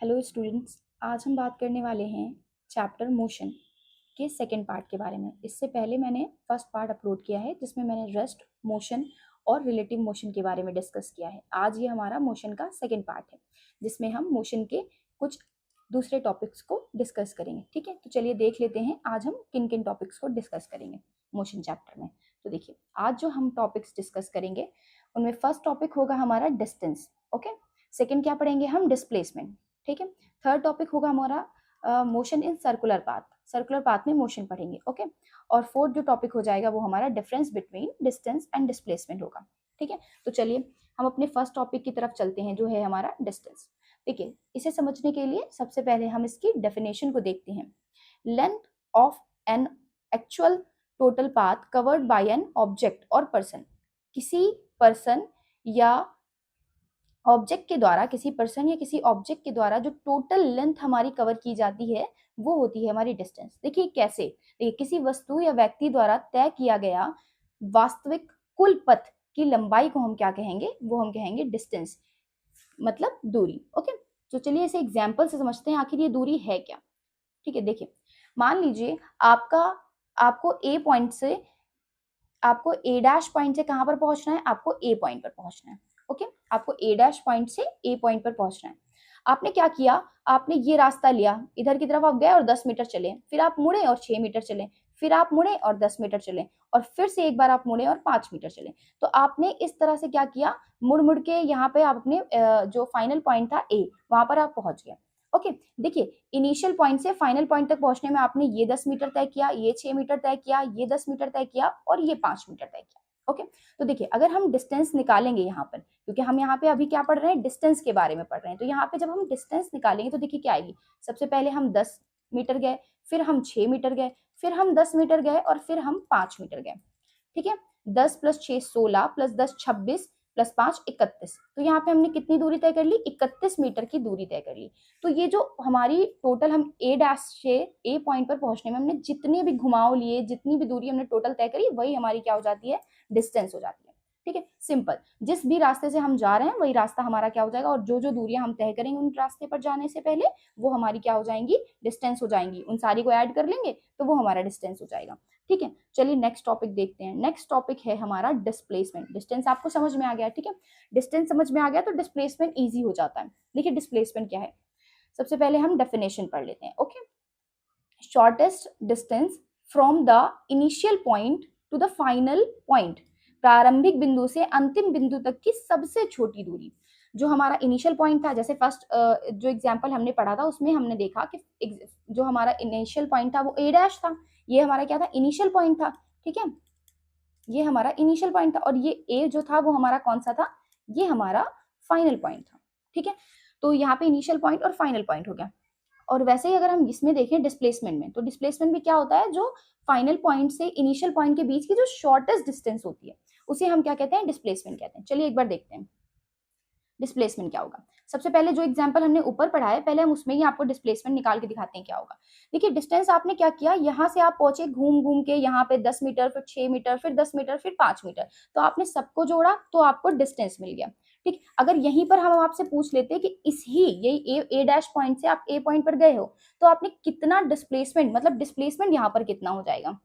Hello students, आज हम बात करने वाले हैं चैप्टर मोशन के सेकंड पार्ट के बारे में। इससे पहले मैंने फर्स्ट पार्ट अपलोड किया है जिसमें मैंने रेस्ट मोशन और रिलेटिव मोशन के बारे में डिस्कस किया है। आज ये हमारा मोशन का सेकंड पार्ट है जिसमें हम मोशन के कुछ दूसरे टॉपिक्स को डिस्कस करेंगे। ठीक है, तो चलिए देख लेते हैं आज हम किन किन टॉपिक्स को डिस्कस करेंगे मोशन चैप्टर में। तो देखिए, आज जो हम टॉपिक्स डिस्कस करेंगे उनमें फर्स्ट टॉपिक होगा हमारा डिस्टेंस। ओके, सेकेंड क्या पढ़ेंगे हम? डिस्प्लेसमेंट। ठीक है, थर्ड टॉपिक होगा हमारा motion in circular path. Circular path में मोशन पढ़ेंगे। ओके, और फोर्थ जो टॉपिक हो जाएगा वो हमारा difference between distance and displacement होगा। ठीक है, तो चलिए हम अपने फर्स्ट टॉपिक की तरफ चलते हैं जो है हमारा डिस्टेंस। देखिए, इसे समझने के लिए सबसे पहले हम इसकी डेफिनेशन को देखते हैं। Length of an actual total path covered by an object और पर्सन। किसी पर्सन या ऑब्जेक्ट के द्वारा, किसी पर्सन या किसी ऑब्जेक्ट के द्वारा जो टोटल लेंथ हमारी कवर की जाती है वो होती है हमारी डिस्टेंस। देखिए कैसे, देखिए किसी वस्तु या व्यक्ति द्वारा तय किया गया वास्तविक कुल पथ की लंबाई को हम क्या कहेंगे? वो हम कहेंगे डिस्टेंस, मतलब दूरी। ओके, तो चलिए इसे एग्जाम्पल से समझते हैं आखिर ये दूरी है क्या। ठीक है, देखिए मान लीजिए आपको ए पॉइंट से, आपको ए डैश पॉइंट से कहां पर पहुंचना है? आपको ए पॉइंट पर पहुंचना है। ओके, आपको ए डैश पॉइंट से ए पॉइंट पर पहुंचना है। आपने क्या किया? आपने ये रास्ता लिया, इधर की तरफ आप गए और 10 मीटर चले, फिर आप मुड़े और 6 मीटर चले, फिर आप मुड़े और 10 मीटर चले, और फिर से एक बार आप मुड़े और 5 मीटर चले। तो आपने इस तरह से क्या किया? मुड़ मुड़ के यहाँ पे आप अपने जो फाइनल पॉइंट था ए, वहां पर आप पहुंच गए। ओके, देखिए इनिशियल पॉइंट से फाइनल पॉइंट तक पहुंचने में आपने ये 10 मीटर तय किया, ये 6 मीटर तय किया, ये 10 मीटर तय किया और ये 5 मीटर तय किया। ओके, तो देखिए अगर हम डिस्टेंस निकालेंगे यहाँ पर, क्योंकि हम यहाँ पे अभी क्या पढ़ रहे हैं? डिस्टेंस के बारे में पढ़ रहे हैं। तो यहाँ पे जब हम डिस्टेंस निकालेंगे तो देखिए क्या आएगी? सबसे पहले हम 10 मीटर गए, फिर हम 6 मीटर गए, फिर हम 10 मीटर गए और फिर हम 5 मीटर गए। ठीक है, 10 प्लस 6 16 प्लस 10 26 प्लस 5 31। तो यहाँ पे हमने कितनी दूरी तय कर ली? 31 मीटर की दूरी तय कर ली। तो ये जो हमारी टोटल, हम ए डैश से ए पॉइंट पर पहुंचने में हमने जितने भी घुमाव लिए, जितनी भी दूरी हमने टोटल तय करी, वही हमारी क्या हो जाती है? डिस्टेंस हो जाती है। ठीक है, सिंपल। जिस भी रास्ते से हम जा रहे हैं वही रास्ता हमारा क्या हो जाएगा, और जो जो दूरियां हम तय करेंगे उन रास्ते पर जाने से पहले वो हमारी क्या हो जाएंगी? डिस्टेंस हो जाएंगी। उन सारी को ऐड कर लेंगे तो वो हमारा डिस्टेंस हो जाएगा। ठीक है, चलिए नेक्स्ट टॉपिक देखते हैं। नेक्स्ट टॉपिक है हमारा डिस्प्लेसमेंट। डिस्टेंस आपको समझ में आ गया? ठीक है, डिस्टेंस समझ में आ गया तो डिस्प्लेसमेंट इजी हो जाता है। देखिए डिस्प्लेसमेंट क्या है, सबसे पहले हम डेफिनेशन पढ़ लेते हैं। Okay, shortest distance from the initial point two the final point. प्रारंभिक बिंदु से अंतिम बिंदु तक की सबसे छोटी दूरी। जो हमारा इनिशियल पॉइंट था, जैसे फर्स्ट जो एग्जांपल हमने पढ़ा था उसमें हमने देखा कि जो हमारा इनिशियल पॉइंट था वो ए डैश था। ये हमारा क्या था? इनिशियल पॉइंट था। ठीक है, ये हमारा इनिशियल पॉइंट था और ये ए जो था वो हमारा कौन सा था? ये हमारा फाइनल पॉइंट था। ठीक है, तो यहाँ पे इनिशियल पॉइंट और फाइनल पॉइंट हो गया। और वैसे ही अगर हम इसमें देखें डिस्प्लेसमेंट में, तो डिस्प्लेसमेंट भी क्या होता है? जो फाइनल पॉइंट से इनिशियल पॉइंट के बीच की जो शॉर्टेस्ट डिस्टेंस होती है उसे हम क्या कहते हैं? डिस्प्लेसमेंट कहते हैं। चलिए एक बार देखते हैं डिस्प्लेसमेंट क्या होगा। सबसे पहले जो एग्जांपल हमने ऊपर पढ़ा है, पहले हम उसमें ही आपको डिस्प्लेसमेंट निकाल के दिखाते हैं क्या होगा। देखिए डिस्टेंस आपने क्या किया, यहाँ से आप पहुंचे घूम घूम के, यहाँ पे 10 मीटर, फिर 6 मीटर, फिर 10 मीटर, फिर 5 मीटर। तो आपने सबको जोड़ा तो आपको डिस्टेंस मिल गया। ठीक, अगर यहीं पर हम आपसे पूछ लेते कि इस ही यही ए डैश पॉइंट से आप ए पॉइंट पर गए हो तो आपने कितना डिस्प्लेसमेंट, मतलब डिस्प्लेसमेंट यहाँ पर कितना हो जाएगा?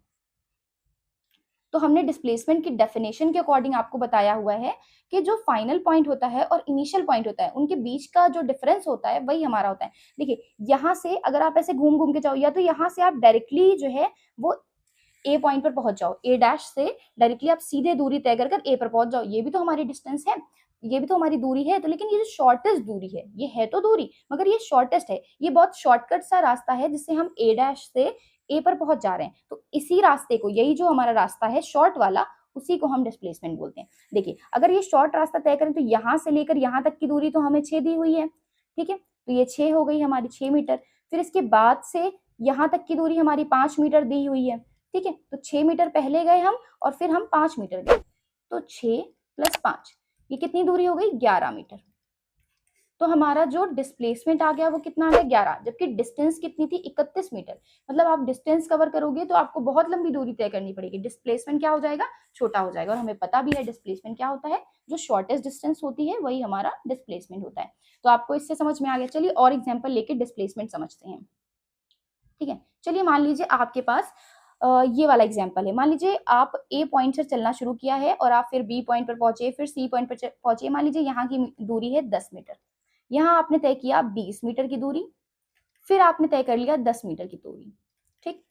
तो हमने डिस्प्लेसमेंट की डेफिनेशन के अकॉर्डिंग आपको बताया हुआ है कि जो फाइनल पॉइंट होता है और इनिशियल पॉइंट होता है उनके बीच का जो डिफरेंस होता है वही हमारा होता है। देखिए यहाँ से अगर आप ऐसे घूम घूम के जाओ, या तो यहाँ से आप डायरेक्टली जो है वो ए पॉइंट पर पहुंच जाओ, ए डैश से डायरेक्टली आप सीधे दूरी तय कर ए पर पहुंच जाओ, ये भी तो हमारी डिस्टेंस है, ये भी तो हमारी दूरी है। तो लेकिन ये जो शॉर्टेस्ट दूरी है, ये है तो दूरी मगर ये शॉर्टेस्ट है, ये बहुत शॉर्टकट सा रास्ता है जिससे हम ए डैश से ए पर पहुंच जा रहे हैं। तो इसी रास्ते को, यही जो हमारा रास्ता है शॉर्ट वाला, उसी को हम डिस्प्लेसमेंट बोलते हैं। देखिए अगर ये शॉर्ट रास्ता तय करें तो यहाँ से लेकर यहाँ तक की दूरी तो हमें 6 दी हुई है। ठीक है, तो ये 6 हो गई हमारी 6 मीटर। फिर इसके बाद से यहाँ तक की दूरी हमारी 5 मीटर दी हुई है। ठीक है, तो 6 मीटर पहले गए हम और फिर हम 5 मीटर गए, तो 6 प्लस 5 ये कितनी दूरी हो गई? 11 मीटर। तो हमारा जो डिस्प्लेसमेंट आ गया वो कितना आ गया 11, जबकि डिस्टेंस कितनी थी 31 मीटर। मतलब आप डिस्टेंस कवर करोगे तो आपको बहुत लंबी दूरी तय करनी पड़ेगी, डिस्प्लेसमेंट क्या हो जाएगा, छोटा हो जाएगा। और हमें पता भी है डिस्प्लेसमेंट क्या होता है, जो शॉर्टेस्ट डिस्टेंस होती है वही हमारा डिस्प्लेसमेंट होता है। तो आपको इससे समझ में आ गया। चलिए और एग्जाम्पल लेके डिस्प्लेसमेंट समझते हैं। ठीक है, चलिए मान लीजिए आपके पास ये वाला एग्जाम्पल है। मान लीजिए आप ए पॉइंट से चलना शुरू किया है और आप फिर बी पॉइंट पर पहुंचे, फिर सी पॉइंट पर पहुंचे। मान लीजिए यहाँ की दूरी है 10 मीटर, यहाँ आपने तय किया 20 मीटर की दूरी, फिर आपने तय कर लिया 10 मीटर की दूरी। ठीक,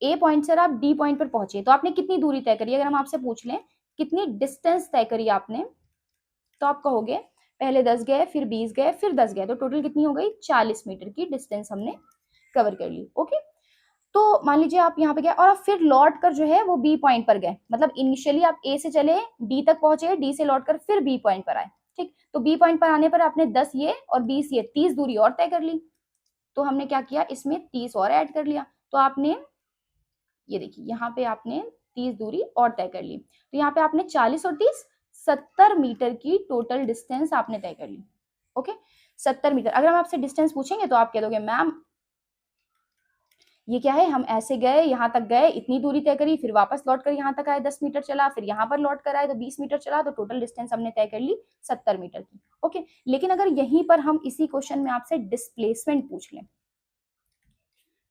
ए पॉइंट से आप डी पॉइंट पर पहुंचे तो आपने कितनी दूरी तय करी? अगर हम आपसे पूछ लें कितनी डिस्टेंस तय करी आपने, तो आप कहोगे पहले 10 गए, फिर 20 गए, फिर 10 गए, तो टोटल कितनी हो गई? 40 मीटर की डिस्टेंस हमने कवर कर ली। ओके, तो मान लीजिए आप यहाँ पे गए और आप फिर लौट कर जो है वो बी पॉइंट पर गए। मतलब इनिशियली आप ए से चले, डी तक पहुंचे, डी से लौट कर फिर बी पॉइंट पर आए। ठीक, तो बी पॉइंट पर आने पर आपने 10 ये और 20 ये 30 दूरी और तय कर ली। तो हमने क्या किया, इसमें 30 और ऐड कर लिया। तो आपने ये देखिए यहाँ पे आपने 30 दूरी और तय कर ली। तो यहाँ पे आपने 40 और 30 70 मीटर की टोटल डिस्टेंस आपने तय कर ली। Okay, 70 metre. अगर हम आपसे डिस्टेंस पूछेंगे तो आप कह दोगे मैम ये क्या है, हम ऐसे गए, यहाँ तक गए, इतनी दूरी तय करी, फिर वापस लौट कर यहाँ तक आए 10 मीटर चला, फिर यहाँ पर लौट कर आए तो 20 मीटर चला, तो टोटल डिस्टेंस हमने तय कर ली 70 मीटर की। ओके, लेकिन अगर यहीं पर हम इसी क्वेश्चन में आपसे डिस्प्लेसमेंट पूछ लें,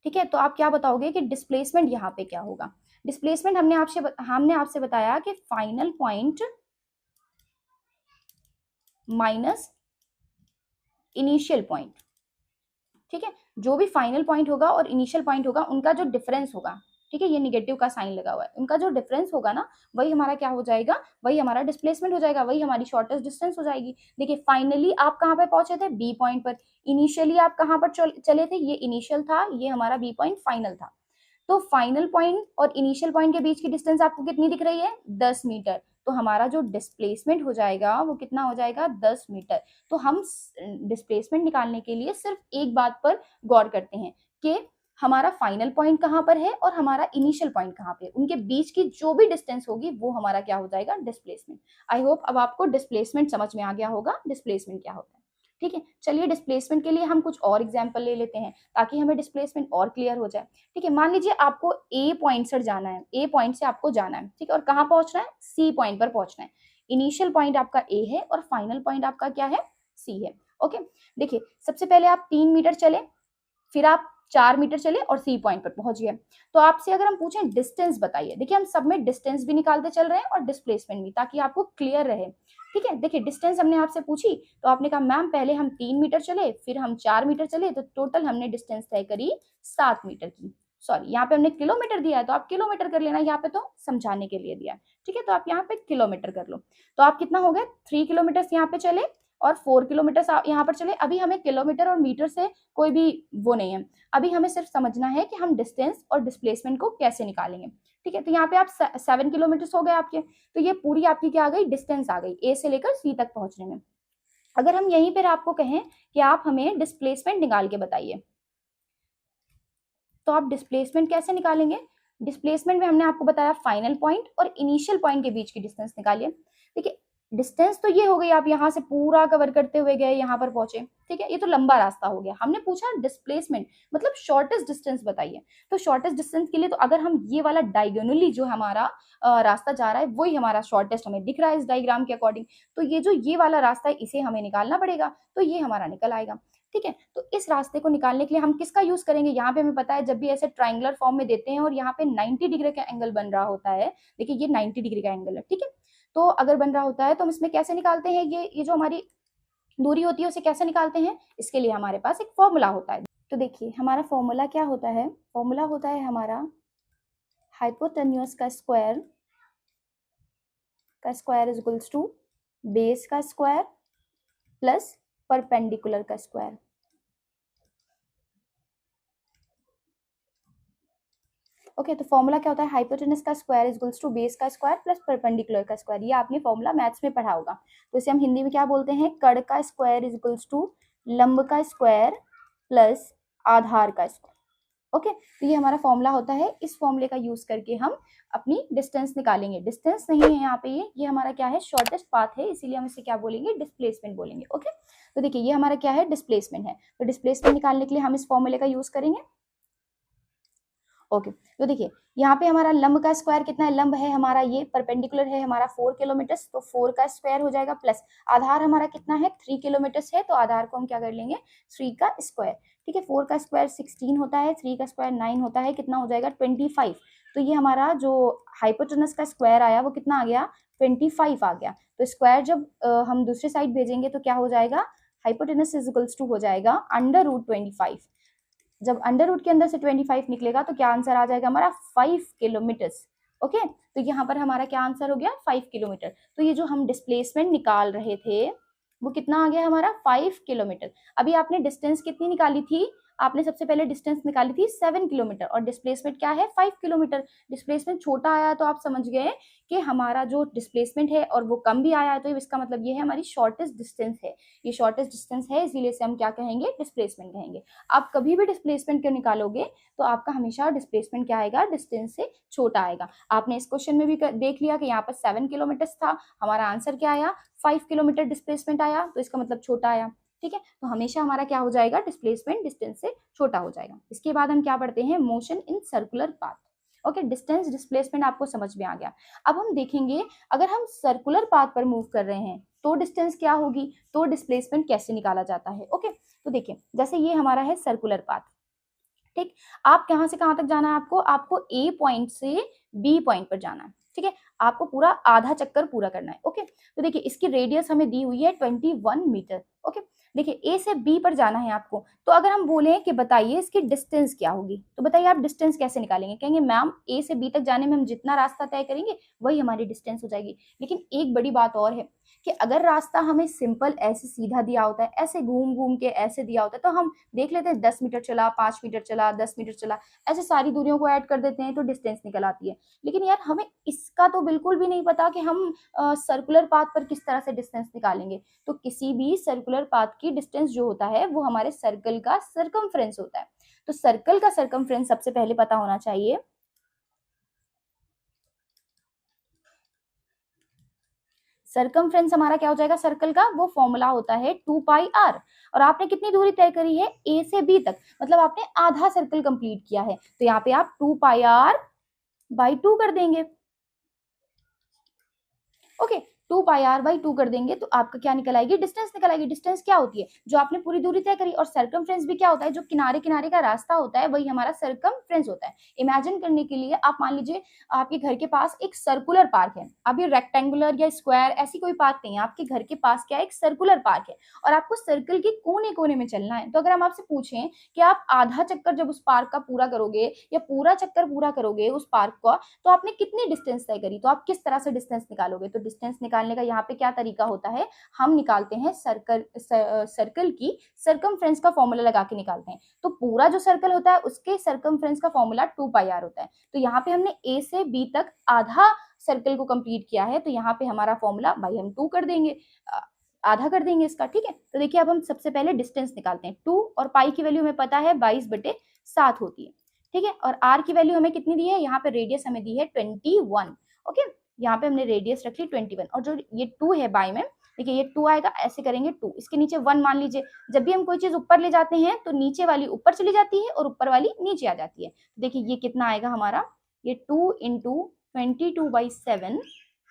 ठीक है, तो आप क्या बताओगे कि डिस्प्लेसमेंट यहाँ पे क्या होगा? डिस्प्लेसमेंट हमने आपसे बताया कि final point minus initial point. ठीक है, जो भी फाइनल पॉइंट होगा और इनिशियल पॉइंट होगा उनका जो डिफरेंस होगा, ठीक है, ये निगेटिव का साइन लगा हुआ है, उनका जो डिफरेंस होगा ना वही हमारा क्या हो जाएगा, वही हमारा डिस्प्लेसमेंट हो जाएगा, वही हमारी शॉर्टेस्ट डिस्टेंस हो जाएगी। देखिए फाइनली आप कहाँ पे पहुंचे थे? बी पॉइंट पर। इनिशियली आप कहाँ पर चले थे? ये इनिशियल था, ये हमारा बी पॉइंट फाइनल था। तो फाइनल पॉइंट और इनिशियल पॉइंट के बीच की डिस्टेंस आपको कितनी दिख रही है? 10 मीटर। तो हमारा जो डिस्प्लेसमेंट हो जाएगा वो कितना हो जाएगा? 10 मीटर। तो हम डिस्प्लेसमेंट निकालने के लिए सिर्फ एक बात पर गौर करते हैं कि हमारा फाइनल पॉइंट कहाँ पर है और हमारा इनिशियल पॉइंट कहाँ पे है, उनके बीच की जो भी डिस्टेंस होगी वो हमारा क्या हो जाएगा? डिस्प्लेसमेंट। आई होप अब आपको डिस्प्लेसमेंट समझ में आ गया होगा, डिस्प्लेसमेंट क्या होता है। ठीक है, चलिए डिस्प्लेसमेंट के लिए हम कुछ और एग्जाम्पल ले लेते हैं ताकि हमें डिस्प्लेसमेंट और क्लियर हो जाए। ठीक है, मान लीजिए आपको ए पॉइंट से जाना है, ए पॉइंट से आपको जाना है, ठीक है, और कहाँ पहुंचना है? सी पॉइंट पर पहुंचना है। इनिशियल पॉइंट आपका ए है और फाइनल पॉइंट आपका क्या है? सी है। ओके, देखिए सबसे पहले आप 3 मीटर चले, फिर आप 4 मीटर चले और सी पॉइंट पर पहुंच गए। तो आपसे अगर हम पूछें डिस्टेंस बताइए, देखिए हम सब में डिस्टेंस भी निकालते चल रहे हैं और डिस्प्लेसमेंट भी, ताकि आपको क्लियर रहे। ठीक है, देखिए डिस्टेंस हमने आपसे पूछी तो आपने कहा मैम पहले हम 3 मीटर चले, फिर हम 4 मीटर चले, तो टोटल हमने डिस्टेंस तय करी 7 मीटर की। सॉरी, यहाँ पे हमने किलोमीटर दिया है तो आप किलोमीटर कर लेना, यहाँ पे तो समझाने के लिए दिया है। ठीक है, तो आप यहाँ पे किलोमीटर कर लो। तो आप कितना हो गए? 3 किलोमीटर यहाँ पे चले और 4 किलोमीटर यहाँ पर चले। अभी हमें किलोमीटर और मीटर से कोई भी वो नहीं है, अभी हमें सिर्फ समझना है कि हम डिस्टेंस और डिस्प्लेसमेंट को कैसे निकालेंगे। ठीक है, तो यहाँ पे आप 7 किलोमीटर हो गए आपके, तो ये पूरी आपकी क्या आ गई? डिस्टेंस आ गई ए से लेकर सी तक पहुंचने में। अगर हम यहीं पर आपको कहें कि आप हमें डिस्प्लेसमेंट निकाल के बताइए, तो आप डिस्प्लेसमेंट कैसे निकालेंगे? डिस्प्लेसमेंट में हमने आपको बताया फाइनल पॉइंट और इनिशियल पॉइंट के बीच की डिस्टेंस निकालिए। देखिए डिस्टेंस तो ये हो गई, आप यहाँ से पूरा कवर करते हुए गए, यहाँ पर पहुंचे, ठीक है, ये तो लंबा रास्ता हो गया। हमने पूछा डिस्प्लेसमेंट मतलब शॉर्टेस्ट डिस्टेंस बताइए। तो शॉर्टेस्ट डिस्टेंस के लिए तो अगर हम ये वाला डायगोनली जो हमारा रास्ता जा रहा है वही हमारा शॉर्टेस्ट हमें दिख रहा है इस डायग्राम के अकॉर्डिंग, तो ये जो ये वाला रास्ता है इसे हमें निकालना पड़ेगा, तो ये हमारा निकल आएगा। ठीक है, तो इस रास्ते को निकालने के लिए हम किसका यूज करेंगे? यहाँ पे हमें पता है जब भी ऐसे ट्राइंगुलर फॉर्म में देते हैं और यहाँ पे 90 डिग्री का एंगल बन रहा होता है, देखिए ये 90 डिग्री का एंगल है, ठीक है, तो अगर बन रहा होता है तो हम इसमें कैसे निकालते हैं? ये जो हमारी दूरी होती है उसे कैसे निकालते हैं? इसके लिए हमारे पास एक फॉर्मूला होता है। तो देखिए हमारा फॉर्मूला क्या होता है? फॉर्मूला होता है हमारा हाइपोटेन्यूज का square is equals to base का स्क्वायर प्लस परपेंडिकुलर का स्क्वायर। ओके, तो फॉर्मूला क्या होता है? हाइपोटेनस का square is equals to base का स्क्वायर प्लस परपेंडिकुलर का स्क्वायर। ये आपने फॉर्मूला मैथ्स में पढ़ा होगा, तो इसे हम हिंदी में क्या बोलते हैं? कड़ का स्क्वायर इज इक्वल्स टू लंब का स्क्वायर प्लस आधार का स्क्वायर। ओके, तो ये हमारा फॉर्मूला होता है, इस फॉर्मूले का यूज करके हम अपनी डिस्टेंस निकालेंगे। डिस्टेंस नहीं है यहाँ पे, ये हमारा क्या है, शॉर्टेस्ट पाथ है, इसीलिए हम इसे क्या बोलेंगे, डिस्प्लेसमेंट बोलेंगे। ओके, तो देखिए ये हमारा क्या है, डिस्प्लेसमेंट है, तो डिस्प्लेसमेंट निकालने के लिए हम इस फॉर्मूले का यूज करेंगे। ओके, तो देखिए यहाँ पे हमारा लंब का स्क्वायर कितना है, लंब है हमारा ये, परपेंडिकुलर है हमारा 4 किलोमीटर, तो 4 का स्क्वायर हो जाएगा, प्लस आधार हमारा कितना है, 3 किलोमीटर है, तो आधार को हम क्या कर लेंगे, 3 का स्क्वायर। ठीक है, 4 का स्क्वायर 16 होता है, 3 का स्क्वायर 9 होता है, कितना हो जाएगा 25। तो ये हमारा जो हाइपोटेनस का स्क्वायर आया वो कितना आ गया, 25 आ गया। तो स्क्वायर जब हम दूसरी साइड भेजेंगे तो क्या हो जाएगा, हाइपोटेनस इज इक्वल्स टू हो जाएगा √25। जब अंडर रूट के अंदर से 25 निकलेगा तो क्या आंसर आ जाएगा हमारा, 5 किलोमीटर। ओके, तो यहाँ पर हमारा क्या आंसर हो गया, 5 किलोमीटर। तो ये जो हम डिस्प्लेसमेंट निकाल रहे थे वो कितना आ गया हमारा, 5 किलोमीटर। अभी आपने डिस्टेंस कितनी निकाली थी, आपने सबसे पहले डिस्टेंस निकाली थी 7 किलोमीटर, और डिस्प्लेसमेंट क्या है, 5 किलोमीटर। डिस्प्लेसमेंट छोटा आया तो आप समझ गए कि हमारा जो डिस्प्लेसमेंट है और वो कम भी आया है, तो इसका मतलब ये है हमारी शॉर्टेस्ट डिस्टेंस है, ये शॉर्टेस्ट डिस्टेंस है, इसीलिए से हम क्या कहेंगे, डिस्प्लेसमेंट कहेंगे। आप कभी भी डिस्प्लेसमेंट क्यों निकालोगे तो आपका हमेशा डिस्प्लेसमेंट क्या आएगा, डिस्टेंस से छोटा आएगा। आपने इस क्वेश्चन में भी देख लिया कि यहाँ पर 7 किलोमीटर था, हमारा आंसर क्या आया, 5 किलोमीटर डिस्प्लेसमेंट आया, तो इसका मतलब छोटा आया। ठीक है, तो हमेशा हमारा क्या हो जाएगा, डिस्प्लेसमेंट डिस्टेंस से छोटा हो जाएगा। इसके बाद हम क्या पढ़ते हैं, motion in circular path. Okay, distance displacement आपको समझ में आ गया। अब हम देखेंगे अगर हम सर्कुलर पाथ पर मूव कर रहे हैं तो डिस्टेंस क्या होगी, तो डिस्प्लेसमेंट कैसे निकाला जाता है। ओके, तो देखिए जैसे ये हमारा है सर्कुलर पाथ, ठीक, आप कहां से कहां तक जाना है, आपको ए पॉइंट से बी पॉइंट पर जाना है। ठीक है, आपको पूरा आधा चक्कर पूरा करना है। ओके, तो देखिए इसकी रेडियस हमें दी हुई है 21 मीटर। ओके, देखिए ए से बी पर जाना है आपको, तो अगर हम बोले कि बताइए इसकी डिस्टेंस क्या होगी, तो बताइए आप डिस्टेंस कैसे निकालेंगे, कहेंगे मैम ए से बी तक जाने में हम जितना रास्ता तय करेंगे वही हमारी डिस्टेंस हो जाएगी। लेकिन एक बड़ी बात और है कि अगर रास्ता हमें सिंपल ऐसे सीधा दिया होता है, ऐसे घूम घूम के ऐसे दिया होता है, तो हम देख लेते हैं 10 मीटर चला, 5 मीटर चला, 10 मीटर चला, ऐसे सारी दूरियों को ऐड कर देते हैं तो डिस्टेंस निकल आती है। लेकिन यार हमें इसका तो बिल्कुल भी नहीं पता कि हम सर्कुलर पाथ पर किस तरह से डिस्टेंस निकालेंगे। तो किसी भी सर्कुलर पाथ की डिस्टेंस जो होता है वो हमारे सर्कल का सर्कमफ्रेंस होता है। तो सर्कल का सर्कमफ्रेंस सबसे पहले पता होना चाहिए। सर्कमफ्रेंस हमारा क्या हो जाएगा, सर्कल का वो फॉर्मूला होता है 2πr। और आपने कितनी दूरी तय करी है, ए से बी तक, मतलब आपने आधा सर्कल कंप्लीट किया है, तो यहाँ पे आप 2πr/2 कर देंगे। ओके, 2πr/2 कर देंगे तो आपका क्या निकल आएगी, डिस्टेंस निकल आएगी। डिस्टेंस क्या होती है, जो आपने पूरी दूरी तय करी, और सर्कमफ्रेंस भी क्या होता है, जो किनारे किनारे का रास्ता होता है वही हमारा सर्कमफ्रेंस होता है। इमेजिन करने के लिए आप मान लीजिए आपके घर के पास एक सर्कुलर पार्क है, अब ये रेक्टेंगुलर या स्क्वायर ऐसी कोई पार्क नहीं है, आपके घर के पास क्या है, एक सर्कुलर पार्क है, और आपको सर्कल के कोने कोने में चलना है। तो अगर हम आपसे पूछें कि आप आधा चक्कर जब उस पार्क का पूरा करोगे या पूरा चक्कर पूरा करोगे उस पार्क का, तो आपने कितनी डिस्टेंस तय करी, तो आप किस तरह से डिस्टेंस निकालोगे। तो डिस्टेंस निकालने का यहाँ पे क्या तरीका होता है, हम निकालते हैं सर्कल की सर्कमफ्रेंस का फॉर्मूला लगा के निकालते हैं। तो पूरा जो सर्कल होता है उसके सर्कमफ्रेंस का फॉर्मूला 2πr होता है। तो यहाँ पे हमने ए से बी तक आधा सर्कल को कंप्लीट किया है, तो यहाँ पे हमारा फॉर्मूला भाई हम 2 कर देंगे, आधा कर देंगे इसका। ठीक है, तो देखिए अब हम सबसे पहले डिस्टेंस निकालते हैं। 2 और पाई की वैल्यू हमें पता है 22/7 होती है। ठीक है, और आर की वैल्यू हमें कितनी दी है, यहाँ पे रेडियस हमें दी है 21। ओके, यहाँ पे हमने रेडियस रख ली 21, और जो ये 2 है बाई में, देखिए ये 2 आएगा, ऐसे करेंगे 2, इसके नीचे 1 मान लीजिए। जब भी हम कोई चीज ऊपर ले जाते हैं तो नीचे वाली ऊपर चली जाती है और ऊपर वाली नीचे आ जाती है। देखिए ये कितना आएगा हमारा, ये 2 × 22/7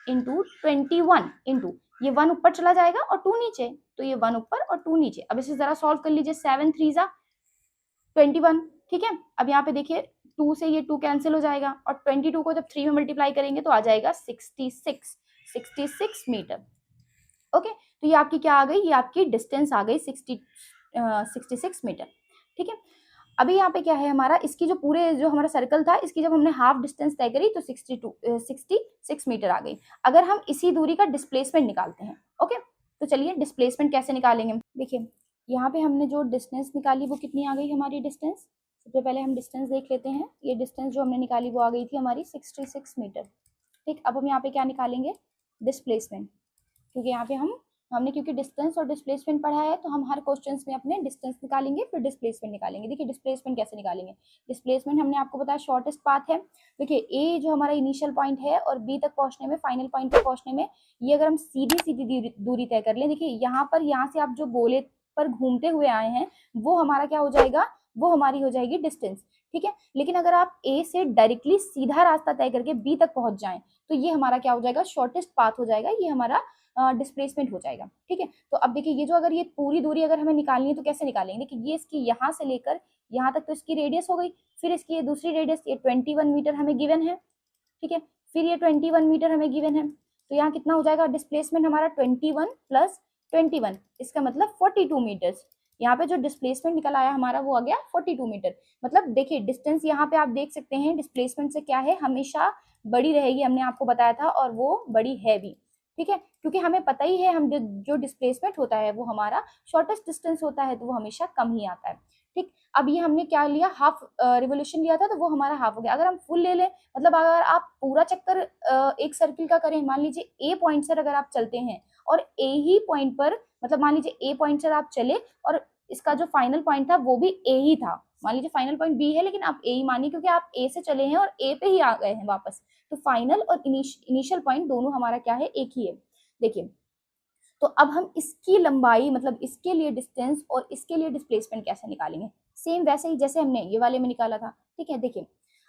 × 21 इंटू ये 1 ऊपर चला जाएगा और 2 नीचे, तो ये 1 ऊपर और 2 नीचे। अब इसे जरा सॉल्व कर लीजिए, 7 3 = 21। ठीक है, अब यहाँ पे देखिए 2 से ये 2 कैंसिल हो जाएगा, और 22 को जब 3 में मल्टीप्लाई करेंगे तो आ जाएगा 66 मीटर। ओके, तो ये आपकी क्या आ गई, ये आपकी डिस्टेंस आ गई 66 मीटर। ठीक है, अभी यहाँ पे क्या है हमारा, इसकी जो पूरे जो हमारा सर्कल था इसकी जब हमने हाफ डिस्टेंस तय करी तो 66 मीटर आ गई। अगर हम इसी दूरी का डिस्प्लेसमेंट निकालते हैं, ओके, तो चलिए डिस्प्लेसमेंट कैसे निकालेंगे। देखिए यहाँ पे हमने जो डिस्टेंस निकाली वो कितनी आ गई हमारी डिस्टेंस, सबसे पहले हम डिस्टेंस देख लेते हैं। ये डिस्टेंस जो हमने निकाली वो आ गई थी हमारी 66 मीटर। ठीक, अब हम यहाँ पे क्या निकालेंगे, डिस्प्लेसमेंट, क्योंकि यहाँ पे हम हमने क्योंकि डिस्टेंस और डिस्प्लेसमेंट पढ़ा है तो हम हर क्वेश्चंस में अपने डिस्टेंस निकालेंगे फिर डिस्प्लेसमेंट निकालेंगे। देखिए डिस्प्लेसमेंट कैसे निकालेंगे, डिस्प्लेसमेंट हमने आपको बताया शॉर्टेस्ट पाथ है। देखिए ए जो हमारा इनिशियल पॉइंट है और बी तक पहुंचने में, फाइनल पॉइंट तक पहुंचने में, ये अगर हम सीधी सीधी दूरी तय कर लें, देखिए यहाँ पर, यहाँ से आप जो गोले पर घूमते हुए आए हैं वो हमारा क्या हो जाएगा, वो हमारी हो जाएगी डिस्टेंस, ठीक है। लेकिन अगर आप ए से डायरेक्टली सीधा रास्ता तय करके बी तक पहुंच जाएं तो ये हमारा क्या हो जाएगा, शॉर्टेस्ट पाथ हो जाएगा, ये हमारा डिस्प्लेसमेंट हो जाएगा, ठीक है। तो अब देखिए ये जो, अगर ये पूरी दूरी अगर हमें निकालनी है तो कैसे निकालेंगे, देखिए ये इसकी यहाँ से लेकर यहाँ तक तो इसकी रेडियस हो गई, फिर इसकी ये दूसरी रेडियस, ये 21 मीटर हमें गिवन है, ठीक है। फिर ये 21 मीटर हमें गिवन है, तो यहाँ कितना हो जाएगा डिस्प्लेसमेंट हमारा 21 प्लस 21, इसका मतलब 42 मीटर्स। यहाँ पे जो डिस्प्लेसमेंट निकल आया हमारा वो आ गया 42 मीटर। मतलब देखिए डिस्टेंस यहाँ पे आप देख सकते हैं डिस्प्लेसमेंट से क्या है, हमेशा बड़ी रहेगी, हमने आपको बताया था, और वो बड़ी है भी, ठीक है। क्योंकि हमें पता ही है हम जो डिस्प्लेसमेंट होता है वो हमारा शॉर्टेस्ट डिस्टेंस होता है, तो वो हमेशा कम ही आता है, ठीक। अब ये हमने क्या लिया, हाफ रिवोल्यूशन लिया था तो वो हमारा हाफ हो गया। अगर हम फुल ले लें, मतलब अगर आप पूरा चक्कर एक सर्किल का करें, मान लीजिए ए पॉइंट से अगर आप चलते हैं और ए ही पॉइंट पर, मतलब मान लीजिए ए पॉइंट से आप चले और इसका जो फाइनल पॉइंट था वो भी ए ही था, मान लीजिए फाइनल पॉइंट बी है लेकिन आप ए ही मानिए क्योंकि आप ए से चले हैं और ए पे ही आ गए हैं वापस, तो फाइनल और इनिशियल पॉइंट दोनों हमारा क्या है, एक ही है। देखिए तो अब हम इसकी लंबाई, मतलब इसके लिए डिस्टेंस और इसके लिए डिस्प्लेसमेंट कैसे निकालेंगे, सेम वैसे ही जैसे हमने ये वाले में निकाला था, ठीक है। देखिए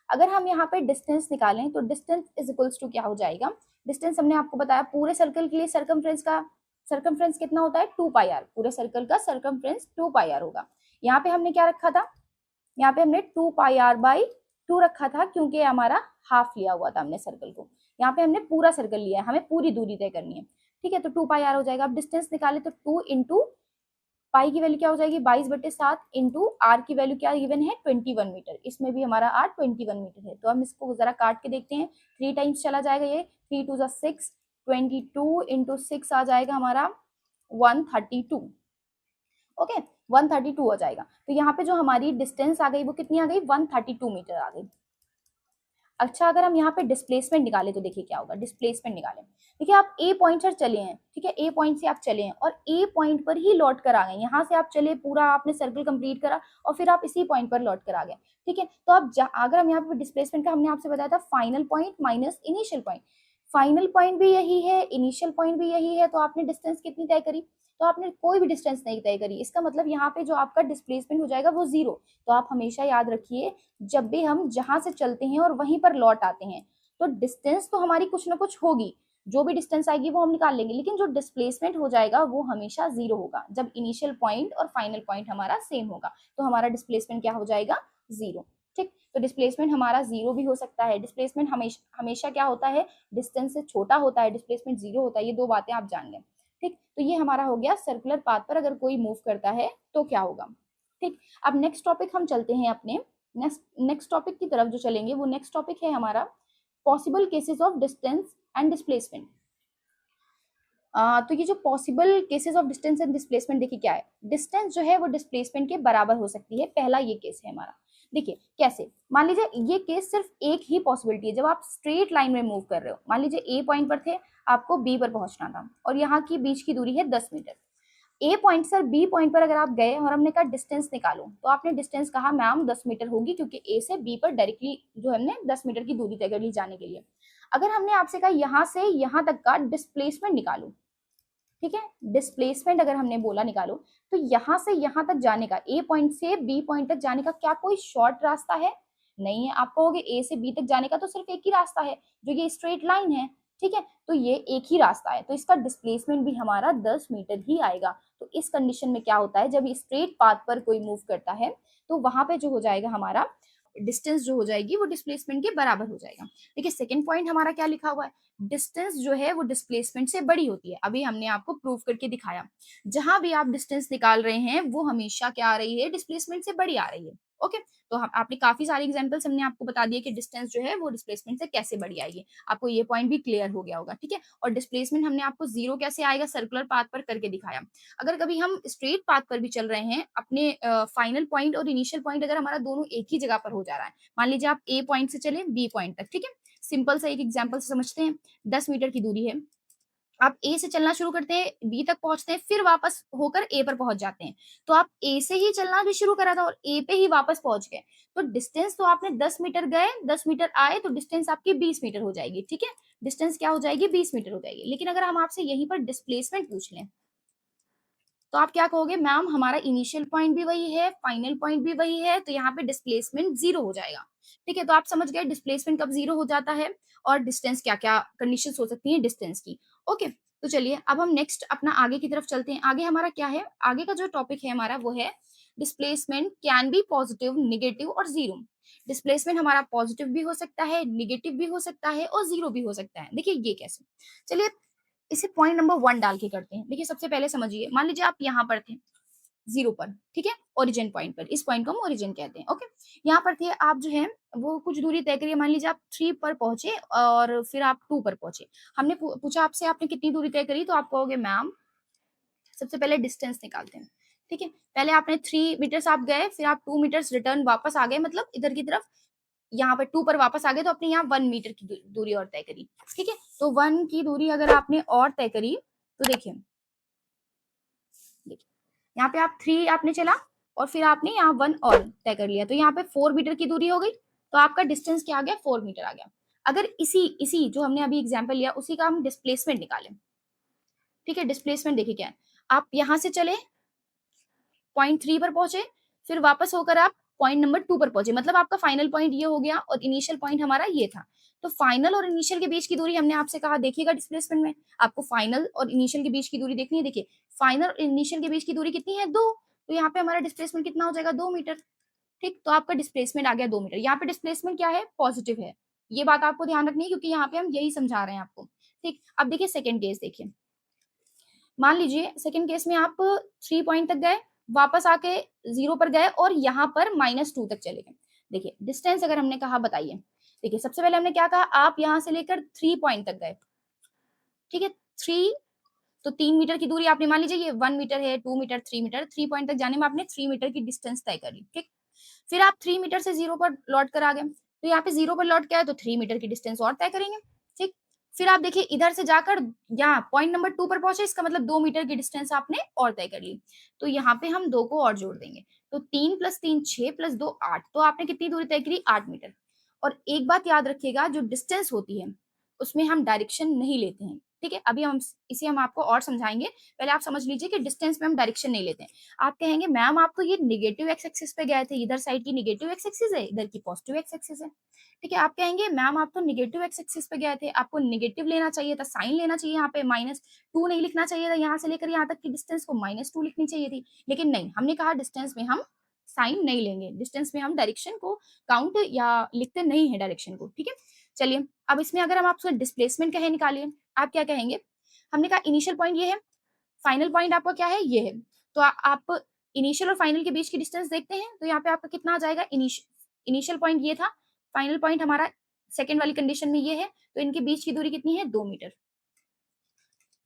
अगर हम यहाँ पे डिस्टेंस निकालें तो डिस्टेंस इज इक्वल्स टू क्या हो जाएगा, डिस्टेंस हमने आपको बताया पूरे सर्कल के लिए सर्कमफ्रेंस कितना होता है 2πr, पूरे सर्कल का सर्कमफ्रेंस 2πr होगा। यहाँ पे हमने क्या रखा था, यहाँ पे हमने 2πr/2 रखा था क्योंकि हमारा हाफ लिया हुआ था हमने सर्कल को, यहाँ पे हमने पूरा सर्कल लिया है, हमें पूरी दूरी तय करनी है, ठीक है। तो 2πr हो जाएगा। अब डिस्टेंस निकाले तो 2 इंटू पाई की वैल्यू क्या हो जाएगी 22/7 इंटू आर की वैल्यू क्या गिवन है 21 मीटर, इसमें भी हमारा आर 21 मीटर है। तो हम इसको जरा काट के देखते हैं, 3 टाइम्स चला जाएगा, ये 3 2 6, 22 इंटू 6 आ जाएगा हमारा 132, ओके 132 हो जाएगा। तो यहाँ पे जो हमारी डिस्टेंस आ गई वो कितनी आ गई 132 मीटर आ गई। अच्छा अगर हम यहाँ पे डिस्प्लेसमेंट निकाले तो देखिए क्या होगा, डिस्प्लेसमेंट निकालें, देखिए आप ए पॉइंट से चले हैं, ठीक है, ए पॉइंट से आप चले हैं और ए पॉइंट पर ही लौट कर आ गए, यहाँ से आप चले पूरा आपने सर्कल कंप्लीट करा और फिर आप इसी पॉइंट पर लौट कर आ गए, ठीक है। तो अब अगर हम यहाँ पे डिस्प्लेसमेंट का, हमने आपसे बताया था final point minus initial point, final point भी यही है, इनिशियल पॉइंट भी यही है, तो आपने डिस्टेंस कितनी तय करी, तो आपने कोई भी डिस्टेंस नहीं तय करी, इसका मतलब यहाँ पे जो आपका डिस्प्लेसमेंट हो जाएगा वो 0। तो आप हमेशा याद रखिए जब भी हम जहां से चलते हैं और वहीं पर लौट आते हैं तो डिस्टेंस तो हमारी कुछ ना कुछ होगी, जो भी डिस्टेंस आएगी वो हम निकाल लेंगे, लेकिन जो डिस्प्लेसमेंट हो जाएगा वो हमेशा 0 होगा जब इनिशियल पॉइंट और फाइनल पॉइंट हमारा सेम होगा, तो हमारा डिस्प्लेसमेंट क्या हो जाएगा 0, ठीक। तो डिस्प्लेसमेंट हमारा 0 भी हो सकता है, डिस्प्लेसमेंट हमेशा हमेशा क्या होता है, डिस्टेंस से छोटा होता है, डिस्प्लेसमेंट 0 होता है, ये दो बातें आप जान लें, ठीक। तो ये हमारा हो गया सर्कुलर पाथ पर अगर कोई मूव करता है तो क्या होगा, ठीक। अब नेक्स्ट टॉपिक हम चलते हैं अपने नेक्स्ट टॉपिक की तरफ, जो चलेंगे वो नेक्स्ट टॉपिक है हमारा possible cases of distance and displacement. तो ये जो possible cases of distance and displacement, देखिए क्या है, डिस्टेंस जो है वो डिस्प्लेसमेंट के बराबर हो सकती है, पहला ये केस है हमारा। देखिए कैसे, मान लीजिए ये केस सिर्फ एक ही पॉसिबिलिटी है, जब आप स्ट्रेट लाइन में मूव कर रहे हो, मान लीजिए ए पॉइंट पर थे, आपको बी पर पहुंचना था और यहाँ की बीच की दूरी है 10 मीटर, ए पॉइंट से बी पॉइंट पर अगर आप गए और हमने कहा डिस्टेंस निकालो, तो आपने डिस्टेंस कहा मैम 10 मीटर होगी क्योंकि ए से बी पर डायरेक्टली जो हमने 10 मीटर की दूरी तय कर ली जाने के लिए। अगर हमने आपसे कहा यहाँ से यहाँ तक का डिस्प्लेसमेंट निकालो, ठीक है, डिस्प्लेसमेंट अगर हमने बोला निकालो, तो यहाँ से यहाँ तक जाने का, ए पॉइंट से बी पॉइंट तक जाने का क्या कोई शॉर्ट रास्ता है, नहीं है। आप कहोगे ए से बी तक जाने का तो सिर्फ एक ही रास्ता है जो ये स्ट्रेट लाइन है, ठीक है, तो ये एक ही रास्ता है, तो इसका डिस्प्लेसमेंट भी हमारा 10 मीटर ही आएगा। तो इस कंडीशन में क्या होता है, जब स्ट्रेट पाथ पर कोई मूव करता है तो वहां पे जो हो जाएगा हमारा डिस्टेंस जो हो जाएगी वो डिस्प्लेसमेंट के बराबर हो जाएगा। देखिए सेकंड पॉइंट हमारा क्या लिखा हुआ है, डिस्टेंस जो है वो डिस्प्लेसमेंट से बड़ी होती है, अभी हमने आपको प्रूव करके दिखाया, जहां भी आप डिस्टेंस निकाल रहे हैं वो हमेशा क्या आ रही है, डिस्प्लेसमेंट से बड़ी आ रही है, ओके। तो हम आपने काफी सारे एग्जांपल्स हमने आपको बता दिए कि डिस्टेंस जो है वो डिस्प्लेसमेंट से कैसे बड़ी आएगी, आपको ये पॉइंट भी क्लियर हो गया होगा, ठीक है। और डिस्प्लेसमेंट हमने आपको 0 कैसे आएगा सर्कुलर पाथ पर करके दिखाया। अगर कभी हम स्ट्रेट पाथ पर भी चल रहे हैं, अपने फाइनल पॉइंट और इनिशियल पॉइंट अगर हमारा दोनों एक ही जगह पर हो जा रहा है, मान लीजिए आप ए पॉइंट से चले बी पॉइंट तक, ठीक है, सिंपल सा एक एग्जाम्पल से समझते हैं, 10 मीटर की दूरी है, आप ए से चलना शुरू करते हैं, बी तक पहुंचते हैं, फिर वापस होकर ए पर पहुंच जाते हैं। तो आप ए से ही चलना भी शुरू करा था और ए पे ही वापस पहुंच गए। तो डिस्टेंस तो आपने 10 मीटर गए, 10 मीटर आए, तो डिस्टेंस आपकी 20 मीटर हो जाएगी। ठीक है, डिस्टेंस क्या हो जाएगी, 20 मीटर हो जाएगी। लेकिन अगर हम आपसे यहीं पर डिस्प्लेसमेंट पूछ लें, तो आप क्या कहोगे, मैम हमारा इनिशियल पॉइंट भी वही है, फाइनल पॉइंट भी वही है, तो यहाँ पे डिस्प्लेसमेंट जीरो हो जाएगा। ठीक है, तो आप समझ गए डिस्प्लेसमेंट कब जीरो हो जाता है और डिस्टेंस क्या क्या कंडीशंस हो सकती हैं डिस्टेंस की। ओके, तो चलिए अब हम नेक्स्ट अपना आगे की तरफ चलते हैं। आगे हमारा क्या है, आगे का जो टॉपिक है हमारा वो है displacement can be positive, negative और जीरो। डिस्प्लेसमेंट हमारा पॉजिटिव भी हो सकता है, निगेटिव भी हो सकता है और जीरो भी हो सकता है। देखिए ये कैसे, चलिए इसे पॉइंट नंबर 1 डाल के करते हैं। देखिए सबसे पहले समझिए, मान लीजिए आप यहाँ पर थे, जीरो पर, ठीक है, ओरिजिन पॉइंट पर, इस पॉइंट को हम ओरिजिन कहते हैं। ओके, यहाँ पर थे आप, जो है वो कुछ दूरी तय करिए। मान लीजिए आप 3 पर पहुंचे और फिर आप 2 पर पहुंचे। हमने पूछा आपसे आपने कितनी दूरी तय करी, तो आप कहोगे मैम सबसे पहले डिस्टेंस निकालते हैं। ठीक है, पहले आपने 3 मीटर्स आप गए, फिर आप 2 मीटर्स रिटर्न वापस आ गए, मतलब इधर की तरफ, यहाँ पर 2 पर वापस आ गए, तो अपने यहाँ 1 मीटर की दूरी और तय करी। ठीक है, तो 1 की दूरी अगर आपने और तय करी, तो देखिए यहाँ पे आप 3 आपने चला और फिर आपने यहाँ 1 और तय कर लिया, तो यहाँ पे 4 मीटर की दूरी हो गई। तो आपका डिस्टेंस क्या आ गया, 4 मीटर आ गया। अगर इसी इसी जो हमने अभी एग्जाम्पल लिया उसी का हम डिस्प्लेसमेंट निकालें। ठीक है, डिस्प्लेसमेंट देखिए क्या है, आप यहाँ से चले, पॉइंट 3 पर पहुंचे, फिर वापस होकर आप पॉइंट नंबर 2 पर पहुंचे, मतलब आपका फाइनल पॉइंट ये हो गया और इनिशियल पॉइंट हमारा ये था। तो फाइनल और इनिशियल के बीच की दूरी हमने आपसे कहा देखिएगा डिस्प्लेसमेंट में, आपको फाइनल और इनिशियल के बीच की दूरी देखनी है। देखिए फाइनल और इनिशियल के बीच की दूरी कितनी है, 2। तो यहाँ पे हमारा डिस्प्लेसमेंट कितना हो जाएगा, 2 मीटर। ठीक, तो आपका डिस्प्लेसमेंट आ गया 2 मीटर। यहाँ पे डिस्प्लेसमेंट क्या है, पॉजिटिव है। ये बात आपको ध्यान रखनी है क्योंकि यहाँ पे हम यही समझा रहे हैं आपको। ठीक, अब देखिए सेकंड केस देखिए, मान लीजिए सेकंड केस में आप 3 पॉइंट तक गए, वापस आके 0 पर गए और यहाँ पर -2 तक चले गए। देखिए डिस्टेंस अगर हमने कहा बताइए, देखिए सबसे पहले हमने क्या कहा, आप यहाँ से लेकर 3 पॉइंट तक गए। ठीक है, 3, तो 3 मीटर की दूरी आपने, मान लीजिए ये 1 मीटर है, 2 मीटर, 3 मीटर, 3 पॉइंट तक जाने में आपने 3 मीटर की डिस्टेंस तय करी। ठीक, फिर आप 3 मीटर से 0 पर लौट कर आ गए, तो यहाँ पे 0 पर लौट के आए तो 3 मीटर की डिस्टेंस और तय करेंगे। ठीक, फिर आप देखिए इधर से जाकर यहाँ पॉइंट नंबर 2 पर पहुंचे, इसका मतलब 2 मीटर की डिस्टेंस आपने और तय कर ली। तो यहाँ पे हम 2 को और जोड़ देंगे, तो 3 + 3 6 + 2 8, तो आपने कितनी दूरी तय करी, 8 मीटर। और एक बात याद रखिएगा, जो डिस्टेंस होती है उसमें हम डायरेक्शन नहीं लेते हैं। ठीक है, अभी हम इसे हम आपको और समझाएंगे, पहले आप समझ लीजिए कि डिस्टेंस में हम डायरेक्शन नहीं लेते हैं। आप कहेंगे मैम आप तो ये नेगेटिव एक्स एक्सिस पे गए थे, इधर साइड की नेगेटिव एक्स एक्सिस है, इधर की पॉजिटिव एक्स एक्सिस है। ठीक है, आप कहेंगे मैम आप तो नेगेटिव एक्स एक्सिस पे गए थे, आपको नेगेटिव लेना चाहिए था, साइन लेना चाहिए, यहाँ पे -2 नहीं लिखना चाहिए था, यहाँ से लेकर यहाँ तक की डिस्टेंस को -2 लिखनी चाहिए थी। लेकिन नहीं, हमने कहा डिस्टेंस में हम साइन नहीं लेंगे, डिस्टेंस में हम डायरेक्शन को काउंट या लिखते नहीं है डायरेक्शन को। ठीक है, चलिए अब इसमें अगर हम आपसे डिस्प्लेसमेंट कहे निकालिए, आप क्या कहेंगे, हमने कहा इनिशियल पॉइंट ये है, फाइनल पॉइंट आपका क्या है, ये है। तो आप इनिशियल और फाइनल के बीच की डिस्टेंस देखते हैं, तो यहाँ पे आपका कितना आ जाएगा, इनिशियल पॉइंट ये था, फाइनल पॉइंट हमारा सेकंड वाली कंडीशन में ये है, तो इनके बीच की दूरी कितनी है, 2 मीटर।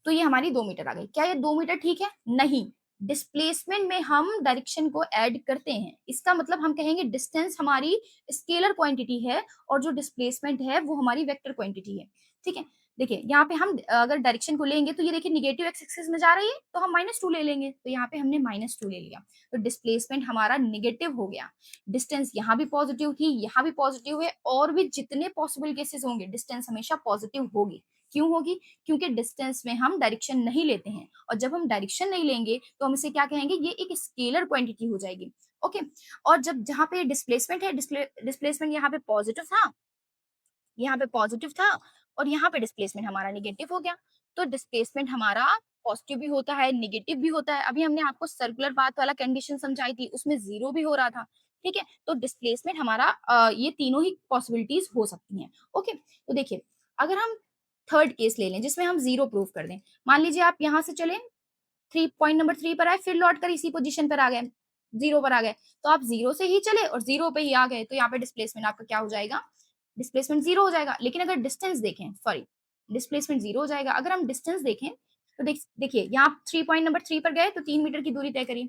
तो ये हमारी 2 मीटर आ गई। क्या ये 2 मीटर ठीक है, नहीं, डिस्प्लेसमेंट में हम डायरेक्शन को ऐड करते हैं, इसका मतलब हम कहेंगे डिस्टेंस हमारी स्केलर क्वांटिटी है और जो डिस्प्लेसमेंट है वो हमारी वेक्टर क्वांटिटी है। ठीक है, देखिए यहाँ पे हम अगर डायरेक्शन को लेंगे तो ये देखिए निगेटिव एक्स एक्सिस में जा रही है, तो हम -2 ले लेंगे, तो यहाँ पे हमने -2 ले लिया, तो डिस्प्लेसमेंट हमारा निगेटिव हो गया। डिस्टेंस यहाँ भी पॉजिटिव थी, यहाँ भी पॉजिटिव है, और भी जितने पॉसिबल केसेस होंगे डिस्टेंस हमेशा पॉजिटिव होगी। क्यों होगी, क्योंकि डिस्टेंस में हम डायरेक्शन नहीं लेते हैं, और जब हम डायरेक्शन नहीं लेंगे तो हम इसे क्या कहेंगे, ये एक स्केलर क्वांटिटी हो जाएगी। ओके, और जब जहाँ पे डिस्प्लेसमेंट है, डिस्प्लेसमेंट यहाँ पे पॉजिटिव था, यहाँ पे पॉजिटिव था, और यहाँ पे डिस्प्लेसमेंट हमारा निगेटिव हो गया। तो डिस्प्लेसमेंट हमारा पॉजिटिव भी होता है, निगेटिव भी होता है। अभी हमने आपको सर्कुलर पाथ वाला कंडीशन समझाई थी, उसमें जीरो भी हो रहा था। ठीक है, तो डिस्प्लेसमेंट हमारा ये तीनों ही पॉसिबिलिटीज हो सकती हैं। ओके, तो देखिए अगर हम थर्ड केस ले लें जिसमें हम जीरो प्रूव कर दें, मान लीजिए आप यहाँ से चले, पॉइंट नंबर 3 पर आए, फिर लौट कर इसी पोजीशन पर आ गए, जीरो पर आ गए, तो आप जीरो से ही चले और जीरो पे ही आ गए, तो यहाँ पे डिस्प्लेसमेंट आपका क्या हो जाएगा, डिस्प्लेसमेंट जीरो हो जाएगा। लेकिन अगर डिस्टेंस देखें, सॉरी, डिस्प्लेसमेंट जीरो हो जाएगा। अगर हम डिस्टेंस देखें तो देखिए यहाँ आप 3 पर गए तो 3 मीटर की दूरी तय करी,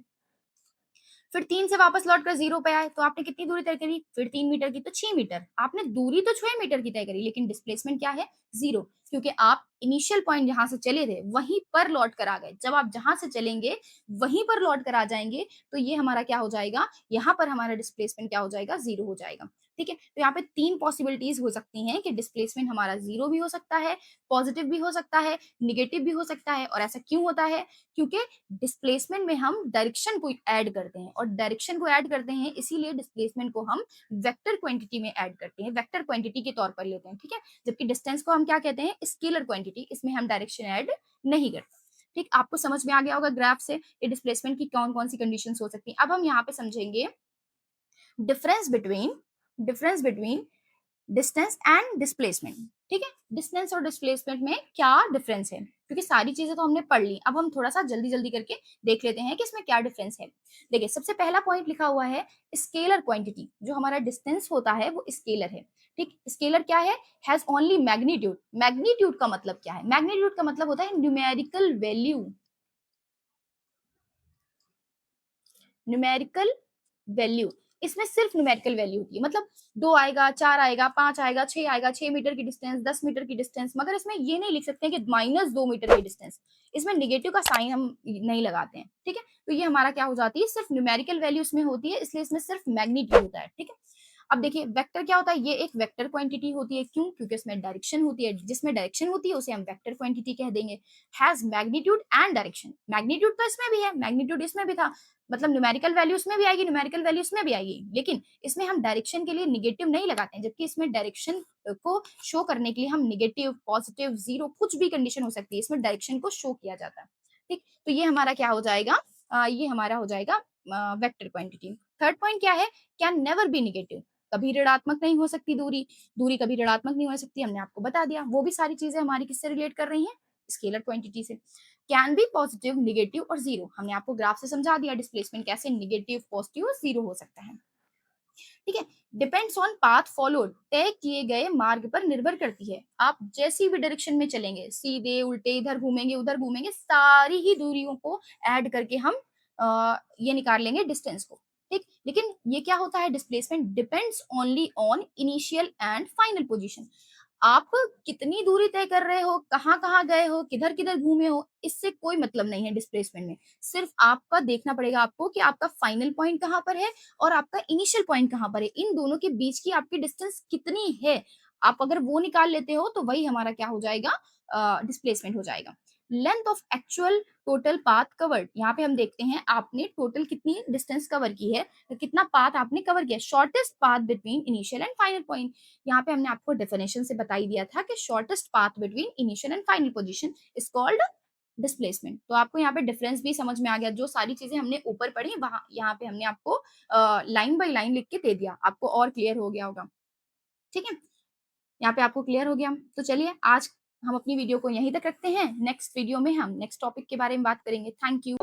फिर 3 से वापस लौटकर 0 पे आए, तो आपने कितनी दूरी तय करी, फिर 3 मीटर की, तो 6 मीटर। आपने दूरी तो 6 मीटर की तय करी, लेकिन डिस्प्लेसमेंट क्या है, 0। क्योंकि आप इनिशियल पॉइंट जहाँ से चले थे वहीं पर लौट कर आ गए। जब आप जहाँ से चलेंगे वहीं पर लौट कर आ जाएँगे, तो ये हमारा क्या हो जाएगा, यहाँ पर हमारा डिस्प्लेसमेंट क्या हो जाएगा, 0 हो जाएगा। ठीक है? तो यहाँ पे 3 पॉसिबिलिटीज़ हो सकती हैं कि डिस्प्लेसमेंट हमारा 0 भी हो सकता है, पॉजिटिव भी हो सकता है, नेगेटिव भी हो सकता है। और ऐसा क्यों होता है? क्योंकि डिस्प्लेसमेंट में हम डायरेक्शन को ऐड करते हैं, और डायरेक्शन को ऐड करते हैं इसीलिए डिस्प्लेसमेंट को हम वेक्टर क्वांटिटी में ऐड करते हैं, वेक्टर क्वांटिटी के तौर पर लेते हैं। ठीक है? जबकि डिस्टेंस को हम क्या कहते हैं, स्केलर क्वांटिटी, इसमें हम डायरेक्शन ऐड नहीं करते। ठीक, आपको समझ में आ गया होगा ग्राफ से ये डिस्प्लेसमेंट की कौन कौन सी कंडीशंस हो सकती हैं। अब हम यहाँ पे समझेंगे difference between difference between distance and displacement. ठीक है, डिस्टेंस और डिस्प्लेसमेंट में क्या डिफरेंस है, क्योंकि सारी चीजें तो हमने पढ़ ली, अब हम थोड़ा सा जल्दी जल्दी करके देख लेते हैं कि इसमें क्या डिफरेंस है। देखिए, सबसे पहला पॉइंट लिखा हुआ है स्केलर क्वांटिटी। जो हमारा डिस्टेंस होता है वो स्केलर है। ठीक, स्केलर क्या है, हैज ओनली मैग्नीट्यूड। मैग्नीट्यूड का मतलब क्या है, मैग्नीट्यूड का मतलब होता है न्यूमेरिकल वैल्यू, न्यूमेरिकल वैल्यू। इसमें सिर्फ न्यूमेरिकल वैल्यू होती है, मतलब 2 आएगा, 4 आएगा, 5 आएगा, 6 आएगा, 6 मीटर की डिस्टेंस, 10 मीटर की डिस्टेंस, मगर इसमें ये नहीं लिख सकते हैं कि -2 मीटर की डिस्टेंस। इसमें नेगेटिव का साइन हम नहीं लगाते हैं। ठीक है? तो ये हमारा क्या हो जाती है, सिर्फ न्यूमेरिकल वैल्यू इसमें होती है, इसलिए इसमें सिर्फ मैग्नीट्यूड होता है। ठीक है? अब देखिए वेक्टर क्या होता है, ये एक वेक्टर क्वांटिटी होती है। क्यों? क्योंकि इसमें डायरेक्शन होती है, जिसमें डायरेक्शन होती है उसे हम वेक्टर क्वांटिटी कह देंगे। Has magnitude and direction. Magnitude तो इसमें भी है, मैग्नीट्यूड इसमें भी था, मतलब न्यूमेरिकल वैल्यू इसमें भी आएगी, न्यूमेरिकल वैल्यू इसमें भी आएगी, लेकिन इसमें हम डायरेक्शन के लिए नेगेटिव नहीं लगाते हैं, जबकि इसमें डायरेक्शन को शो करने के लिए हम नेगेटिव, पॉजिटिव, जीरो, कुछ भी कंडीशन हो सकती है, इसमें डायरेक्शन को शो किया जाता है। ठीक, तो ये हमारा क्या हो जाएगा, ये हमारा हो जाएगा वेक्टर क्वांटिटी। थर्ड पॉइंट क्या है, कैन नेवर बी नेगेटिव। कभी ऋणात्मक नहीं हो सकती दूरी, दूरी कभी ऋणात्मक नहीं हो सकती, हमने आपको बता दिया। वो भी सारी चीजें हमारी किससे रिलेट कर रही हैं, स्केलर क्वांटिटी से। कैन बी पॉजिटिव, नेगेटिव और जीरो, हमने आपको ग्राफ से समझा दिया डिस्प्लेसमेंट कैसे नेगेटिव, पॉजिटिव और जीरो हो सकता है। ठीक है, डिपेंड्स ऑन पाथ फॉलोड, तय किए गए मार्ग पर निर्भर करती है। आप जैसी भी डायरेक्शन में चलेंगे, सीधे, उल्टे, इधर घूमेंगे, उधर घूमेंगे, सारी ही दूरियों को ऐड करके हम ये निकाल लेंगे डिस्टेंस को। ठीक, लेकिन ये क्या होता है, displacement depends only on initial and final position. आप कितनी दूरी तय कर रहे हो, कहाँ-कहाँ गए हो, किधर-किधर घूमे हो, इससे कोई मतलब नहीं है डिस्प्लेसमेंट में। सिर्फ आपका देखना पड़ेगा आपको कि आपका फाइनल पॉइंट कहाँ पर है और आपका इनिशियल पॉइंट कहाँ पर है। इन दोनों के बीच की आपकी डिस्टेंस कितनी है, आप अगर वो निकाल लेते हो तो वही हमारा क्या हो जाएगा, डिस्प्लेसमेंट हो जाएगा। Length of actual total path covered, यहाँ पे हम देखते हैं आपने टोटल कितनी डिस्टेंस कवर की है, तो कितना पाथ आपने कवर किया। Shortest path between initial and final point, यहाँ पे हमने आपको डेफिनेशन से बता ही दिया था कि shortest path between initial and final position is called displacement. तो आपको यहाँ पे डिफरेंस भी समझ में आ गया, जो सारी चीजें हमने ऊपर पढ़ी वहां यहाँ पे हमने आपको लाइन बाय लाइन लिख के दे दिया, आपको और क्लियर हो गया होगा। ठीक है, यहाँ पे आपको क्लियर हो गया। तो चलिए आज हम अपनी वीडियो को यहीं तक रखते हैं, नेक्स्ट वीडियो में हम नेक्स्ट टॉपिक के बारे में बात करेंगे। Thank you.